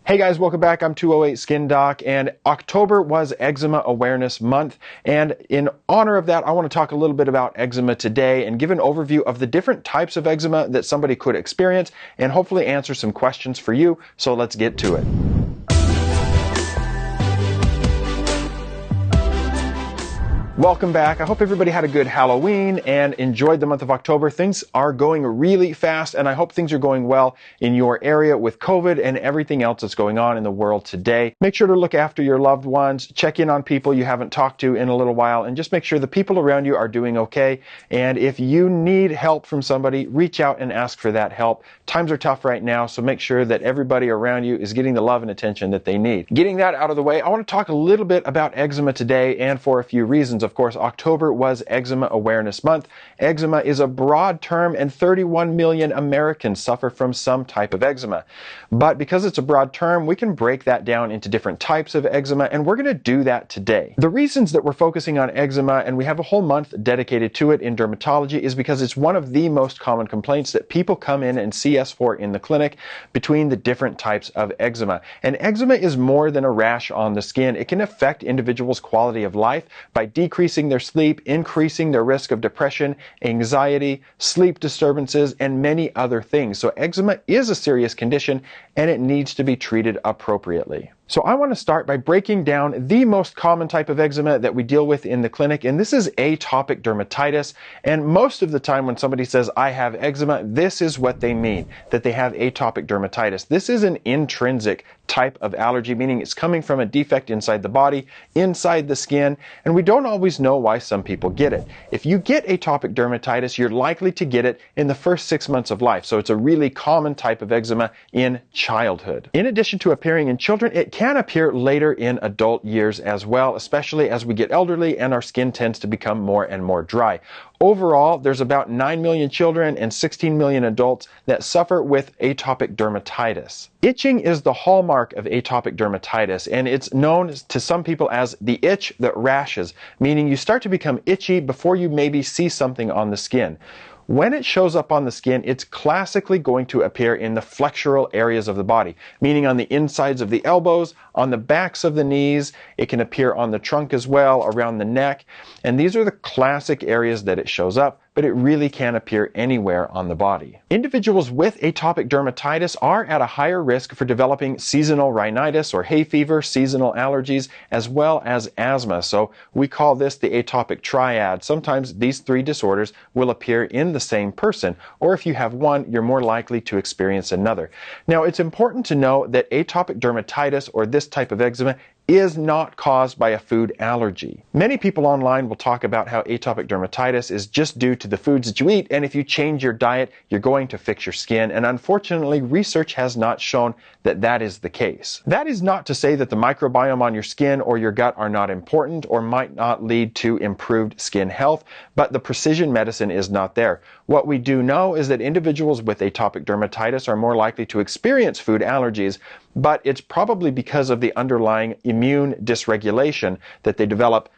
Hey guys, welcome back. I'm 208SkinDoc, and October was Eczema Awareness Month, and in honor of that, I want to talk a little bit about eczema today and give an overview of the different types of eczema that somebody could experience and hopefully answer some questions for you. So let's get to it. Welcome back. I hope everybody had a good Halloween and enjoyed the month of October. Things are going really fast, and I hope things are going well in your area with COVID and everything else that's going on in the world today. Make sure to look after your loved ones, check in on people you haven't talked to in a little while, and just make sure the people around you are doing okay. And if you need help from somebody, reach out and ask for that help. Times are tough right now, so make sure that everybody around you is getting the love and attention that they need. Getting that out of the way, I want to talk a little bit about eczema today, and for a few reasons. Of course, October was Eczema Awareness Month. Eczema is a broad term, and 31 million Americans suffer from some type of eczema. But because it's a broad term, we can break that down into different types of eczema, and we're going to do that today. The reasons that we're focusing on eczema, and we have a whole month dedicated to it in dermatology, is because it's one of the most common complaints that people come in and see us for in the clinic between the different types of eczema. And eczema is more than a rash on the skin. It can affect individuals' quality of life by decreasing their sleep, increasing their risk of depression, anxiety, sleep disturbances, and many other things. So eczema is a serious condition, and it needs to be treated appropriately. So I want to start by breaking down the most common type of eczema that we deal with in the clinic, and this is atopic dermatitis. And most of the time when somebody says, I have eczema, this is what they mean, that they have atopic dermatitis. This is an intrinsic type of allergy, meaning it's coming from a defect inside the body, inside the skin, and we don't always know why some people get it. If you get atopic dermatitis, you're likely to get it in the first 6 months of life, so it's a really common type of eczema in childhood. In addition to appearing in children, it can appear later in adult years as well, especially as we get elderly and our skin tends to become more and more dry. Overall, there's about 9 million children and 16 million adults that suffer with atopic dermatitis. Itching is the hallmark of atopic dermatitis, and it's known to some people as the itch that rashes, meaning you start to become itchy before you maybe see something on the skin. When it shows up on the skin, it's classically going to appear in the flexural areas of the body, meaning on the insides of the elbows, on the backs of the knees. It can appear on the trunk as well, around the neck. And these are the classic areas that it shows up, but it really can appear anywhere on the body. Individuals with atopic dermatitis are at a higher risk for developing seasonal rhinitis or hay fever, seasonal allergies, as well as asthma. So we call this the atopic triad. Sometimes these three disorders will appear in the same person, or if you have one, you're more likely to experience another. Now, it's important to know that atopic dermatitis, or this type of eczema, is not caused by a food allergy. Many people online will talk about how atopic dermatitis is just due to the foods that you eat, and if you change your diet, you're going to fix your skin, and unfortunately, research has not shown that that is the case. That is not to say that the microbiome on your skin or your gut are not important or might not lead to improved skin health, but the precision medicine is not there. What we do know is that individuals with atopic dermatitis are more likely to experience food allergies, but it's probably because of the underlying immune dysregulation that they develop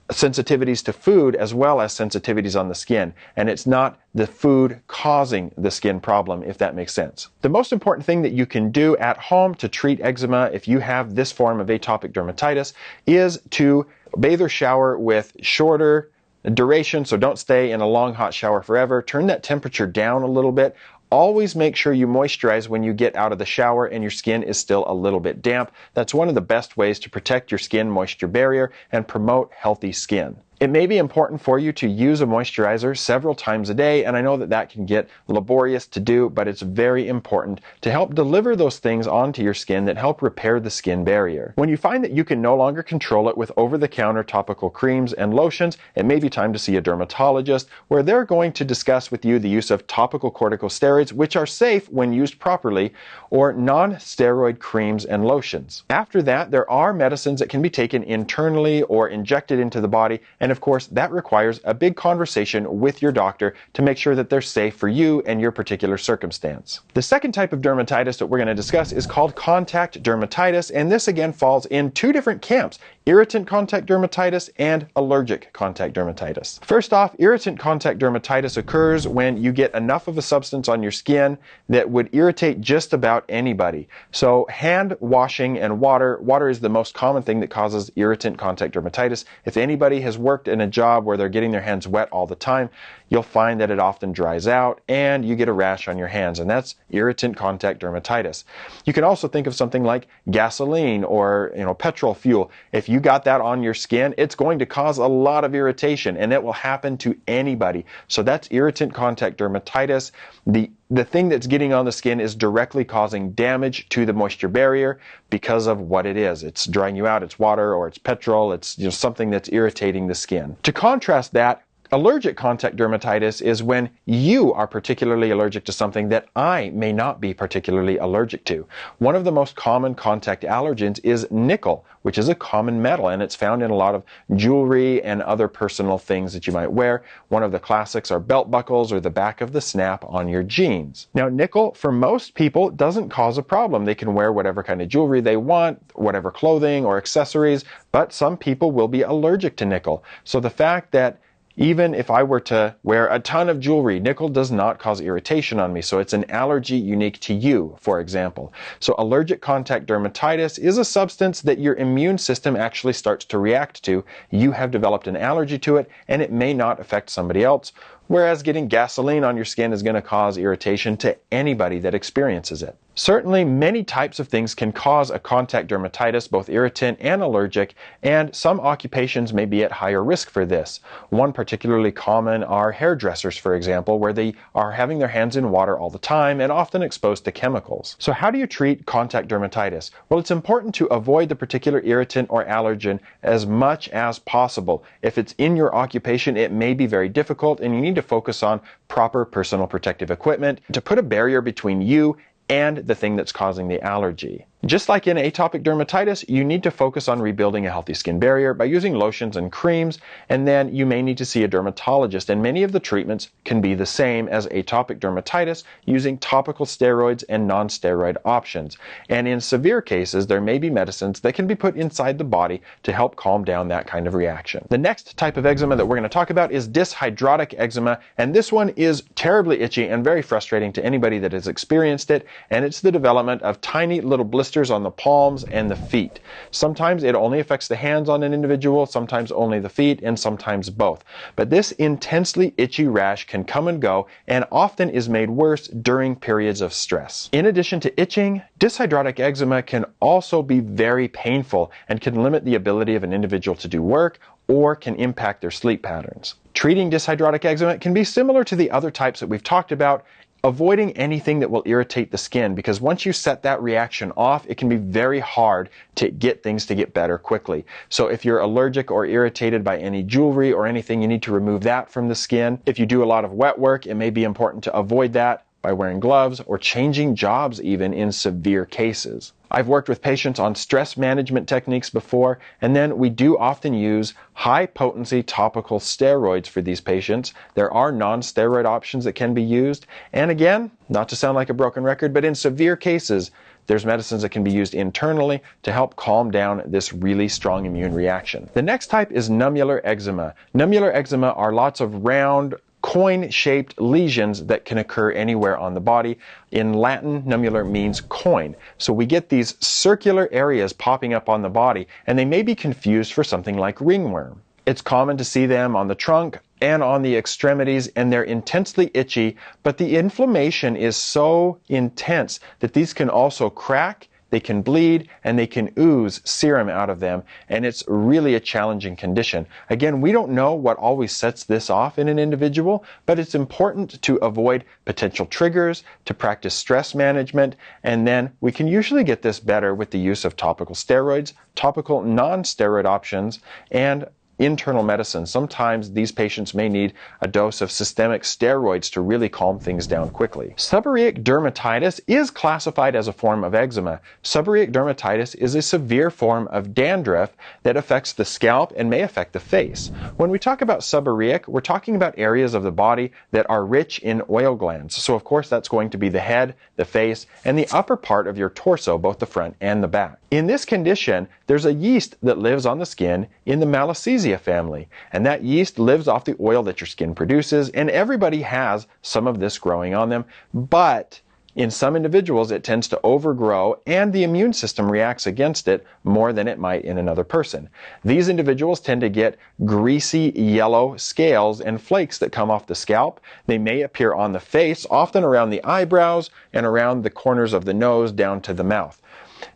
sensitivities to food as well as sensitivities on the skin. And it's not the food causing the skin problem, if that makes sense. The most important thing that you can do at home to treat eczema if you have this form of atopic dermatitis is to bathe or shower with shorter duration, so don't stay in a long hot shower forever. Turn that temperature down a little bit. Always make sure you moisturize when you get out of the shower and your skin is still a little bit damp. That's one of the best ways to protect your skin moisture barrier and promote healthy skin. It may be important for you to use a moisturizer several times a day, and I know that that can get laborious to do, but it's very important to help deliver those things onto your skin that help repair the skin barrier. When you find that you can no longer control it with over-the-counter topical creams and lotions, it may be time to see a dermatologist, where they're going to discuss with you the use of topical corticosteroids, which are safe when used properly, or non-steroid creams and lotions. After that, there are medicines that can be taken internally or injected into the body, and of course, that requires a big conversation with your doctor to make sure that they're safe for you and your particular circumstance. The second type of dermatitis that we're going to discuss is called contact dermatitis, and this again falls in two different camps. irritant contact dermatitis, and allergic contact dermatitis. First off, irritant contact dermatitis occurs when you get enough of a substance on your skin that would irritate just about anybody. So hand washing and water is the most common thing that causes irritant contact dermatitis. If anybody has worked in a job where they're getting their hands wet all the time, you'll find that it often dries out and you get a rash on your hands, and that's irritant contact dermatitis. You can also think of something like gasoline or petrol fuel. If you got that on your skin, it's going to cause a lot of irritation, and it will happen to anybody. So that's irritant contact dermatitis. The thing that's getting on the skin is directly causing damage to the moisture barrier because of what it is. It's drying you out, it's water, or it's petrol, it's something that's irritating the skin. To contrast that, allergic contact dermatitis is when you are particularly allergic to something that I may not be particularly allergic to. One of the most common contact allergens is nickel, which is a common metal, and it's found in a lot of jewelry and other personal things that you might wear. One of the classics are belt buckles or the back of the snap on your jeans. Now, nickel, for most people, doesn't cause a problem. They can wear whatever kind of jewelry they want, whatever clothing or accessories, but some people will be allergic to nickel. So the fact that even if I were to wear a ton of jewelry, nickel does not cause irritation on me. So it's an allergy unique to you, for example. So allergic contact dermatitis is a substance that your immune system actually starts to react to. You have developed an allergy to it, and it may not affect somebody else. Whereas getting gasoline on your skin is going to cause irritation to anybody that experiences it. Certainly, many types of things can cause a contact dermatitis, both irritant and allergic, and some occupations may be at higher risk for this. One particularly common are hairdressers, for example, where they are having their hands in water all the time and often exposed to chemicals. So how do you treat contact dermatitis? Well, it's important to avoid the particular irritant or allergen as much as possible. If it's in your occupation, it may be very difficult, and you need to focus on proper personal protective equipment to put a barrier between you and the thing that's causing the allergy. Just like in atopic dermatitis, you need to focus on rebuilding a healthy skin barrier by using lotions and creams, and then you may need to see a dermatologist, and many of the treatments can be the same as atopic dermatitis using topical steroids and non-steroid options. And in severe cases, there may be medicines that can be put inside the body to help calm down that kind of reaction. The next type of eczema that we're going to talk about is dyshydrotic eczema, and this one is terribly itchy and very frustrating to anybody that has experienced it, and it's the development of tiny little blisters on the palms and the feet. Sometimes it only affects the hands on an individual, sometimes only the feet, and sometimes both. But this intensely itchy rash can come and go and often is made worse during periods of stress. In addition to itching, dyshydrotic eczema can also be very painful and can limit the ability of an individual to do work or can impact their sleep patterns. Treating dyshydrotic eczema can be similar to the other types that we've talked about, avoiding anything that will irritate the skin, because once you set that reaction off, it can be very hard to get things to get better quickly. So if you're allergic or irritated by any jewelry or anything, you need to remove that from the skin. If you do a lot of wet work, it may be important to avoid that by wearing gloves or changing jobs even in severe cases. I've worked with patients on stress management techniques before, and then we do often use high-potency topical steroids for these patients. There are non-steroid options that can be used, and again, not to sound like a broken record, but in severe cases, there's medicines that can be used internally to help calm down this really strong immune reaction. The next type is numbular eczema. Numbular eczema are lots of round, coin-shaped lesions that can occur anywhere on the body. In Latin, numbular means coin. So we get these circular areas popping up on the body, and they may be confused for something like ringworm. It's common to see them on the trunk and on the extremities, and they're intensely itchy, but the inflammation is so intense that these can also crack, they can bleed, and they can ooze serum out of them, and it's really a challenging condition. Again, we don't know what always sets this off in an individual, but it's important to avoid potential triggers, to practice stress management, and then we can usually get this better with the use of topical steroids, topical non-steroid options, and internal medicine. Sometimes these patients may need a dose of systemic steroids to really calm things down quickly. Seborrheic dermatitis is classified as a form of eczema. Seborrheic dermatitis is a severe form of dandruff that affects the scalp and may affect the face. When we talk about seborrheic, we're talking about areas of the body that are rich in oil glands. So of course that's going to be the head, the face, and the upper part of your torso, both the front and the back. In this condition, there's a yeast that lives on the skin in the Malassezia family, and that yeast lives off the oil that your skin produces, and everybody has some of this growing on them, but in some individuals it tends to overgrow and the immune system reacts against it more than it might in another person. These individuals tend to get greasy yellow scales and flakes that come off the scalp. They may appear on the face, often around the eyebrows and around the corners of the nose down to the mouth.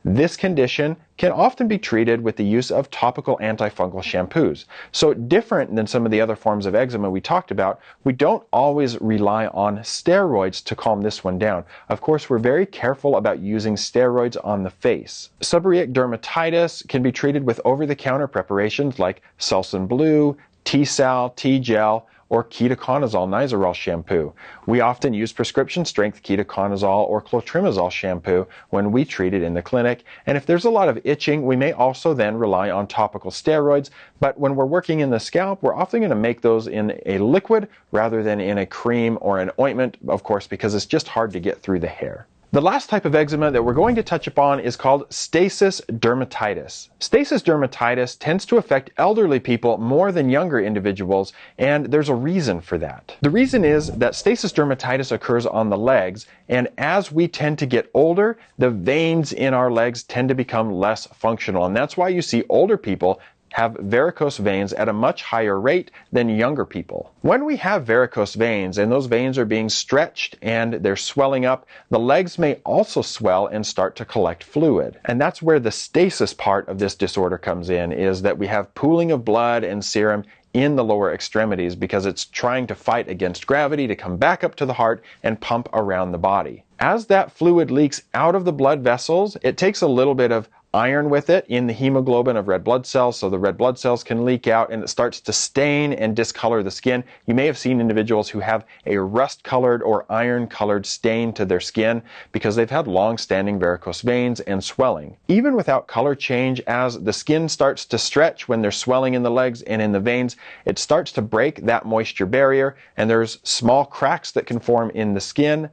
This condition can often be treated with the use of topical antifungal shampoos. So different than some of the other forms of eczema we talked about, we don't always rely on steroids to calm this one down. Of course, we're very careful about using steroids on the face. Seborrheic dermatitis can be treated with over-the-counter preparations like Selsun Blue, T-Sal, T-Gel, or ketoconazole nizoral shampoo. We often use prescription strength ketoconazole or clotrimazole shampoo when we treat it in the clinic, and if there's a lot of itching, we may also then rely on topical steroids, but when we're working in the scalp, we're often going to make those in a liquid rather than in a cream or an ointment, of course, because it's just hard to get through the hair. The last type of eczema that we're going to touch upon is called stasis dermatitis. Stasis dermatitis tends to affect elderly people more than younger individuals, and there's a reason for that. The reason is that stasis dermatitis occurs on the legs, and as we tend to get older, the veins in our legs tend to become less functional, and that's why you see older people have varicose veins at a much higher rate than younger people. When we have varicose veins and those veins are being stretched and they're swelling up, the legs may also swell and start to collect fluid. And that's where the stasis part of this disorder comes in, is that we have pooling of blood and serum in the lower extremities because it's trying to fight against gravity to come back up to the heart and pump around the body. As that fluid leaks out of the blood vessels, it takes a little bit of iron with it in the hemoglobin of red blood cells, so the red blood cells can leak out and it starts to stain and discolor the skin. You may have seen individuals who have a rust-colored or iron-colored stain to their skin because they've had long-standing varicose veins and swelling. Even without color change, as the skin starts to stretch when there's swelling in the legs and in the veins, it starts to break that moisture barrier, and there's small cracks that can form in the skin.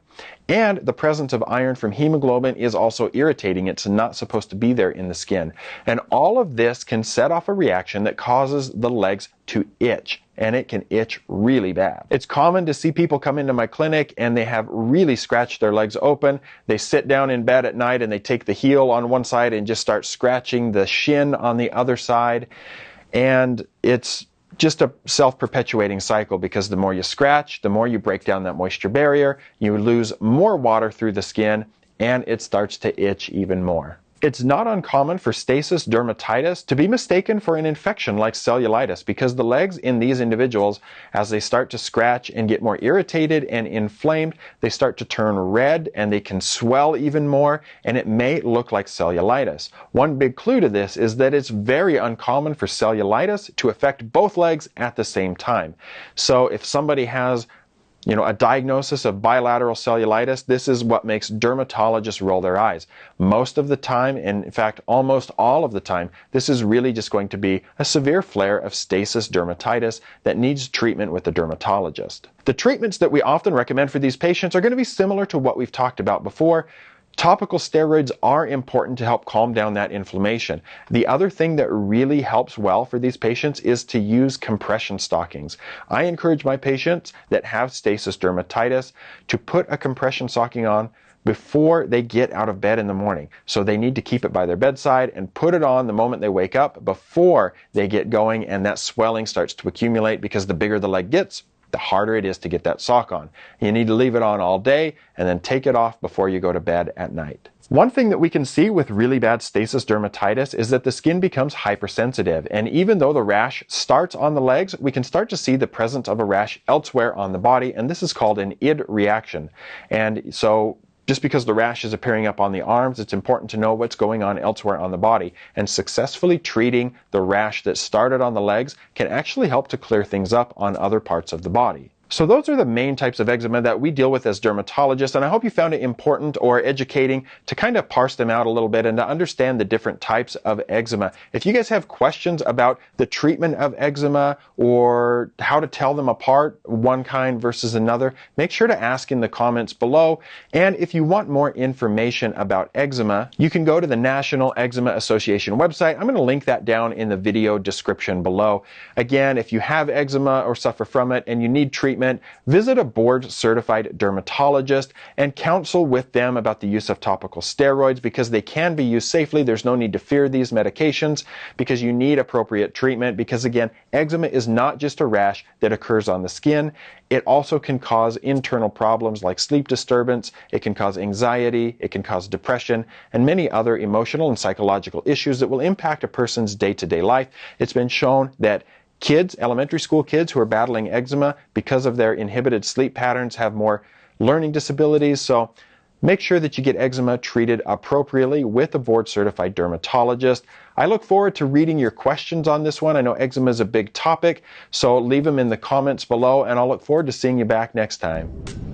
And the presence of iron from hemoglobin is also irritating. It's not supposed to be there in the skin. And all of this can set off a reaction that causes the legs to itch, and it can itch really bad. It's common to see people come into my clinic and they have really scratched their legs open. They sit down in bed at night and they take the heel on one side and just start scratching the shin on the other side. And it's just a self-perpetuating cycle because the more you scratch, the more you break down that moisture barrier, you lose more water through the skin, and it starts to itch even more. It's not uncommon for stasis dermatitis to be mistaken for an infection like cellulitis because the legs in these individuals, as they start to scratch and get more irritated and inflamed, they start to turn red and they can swell even more, and it may look like cellulitis. One big clue to this is that it's very uncommon for cellulitis to affect both legs at the same time. So if somebody has a diagnosis of bilateral cellulitis, this is what makes dermatologists roll their eyes. Most of the time, and in fact almost all of the time, this is really just going to be a severe flare of stasis dermatitis that needs treatment with the dermatologist. The treatments that we often recommend for these patients are going to be similar to what we've talked about before. Topical steroids are important to help calm down that inflammation. The other thing that really helps well for these patients is to use compression stockings. I encourage my patients that have stasis dermatitis to put a compression stocking on before they get out of bed in the morning. So they need to keep it by their bedside and put it on the moment they wake up before they get going, and that swelling starts to accumulate because the bigger the leg gets, the harder it is to get that sock on. You need to leave it on all day and then take it off before you go to bed at night. One thing that we can see with really bad stasis dermatitis is that the skin becomes hypersensitive, and even though the rash starts on the legs, we can start to see the presence of a rash elsewhere on the body, and this is called an id reaction. And so Just because the rash is appearing up on the arms, it's important to know what's going on elsewhere on the body. And successfully treating the rash that started on the legs can actually help to clear things up on other parts of the body. So those are the main types of eczema that we deal with as dermatologists, and I hope you found it important or educating to kind of parse them out a little bit and to understand the different types of eczema. If you guys have questions about the treatment of eczema or how to tell them apart, one kind versus another, make sure to ask in the comments below. And if you want more information about eczema, you can go to the National Eczema Association website. I'm going to link that down in the video description below. Again, if you have eczema or suffer from it and you need treatment, visit a board-certified dermatologist and counsel with them about the use of topical steroids because they can be used safely. There's no need to fear these medications because you need appropriate treatment because, again, eczema is not just a rash that occurs on the skin. It also can cause internal problems like sleep disturbance, it can cause anxiety, it can cause depression, and many other emotional and psychological issues that will impact a person's day-to-day life. It's been shown that kids, elementary school kids who are battling eczema because of their inhibited sleep patterns have more learning disabilities. So make sure that you get eczema treated appropriately with a board-certified dermatologist. I look forward to reading your questions on this one. I know eczema is a big topic, so leave them in the comments below, and I'll look forward to seeing you back next time.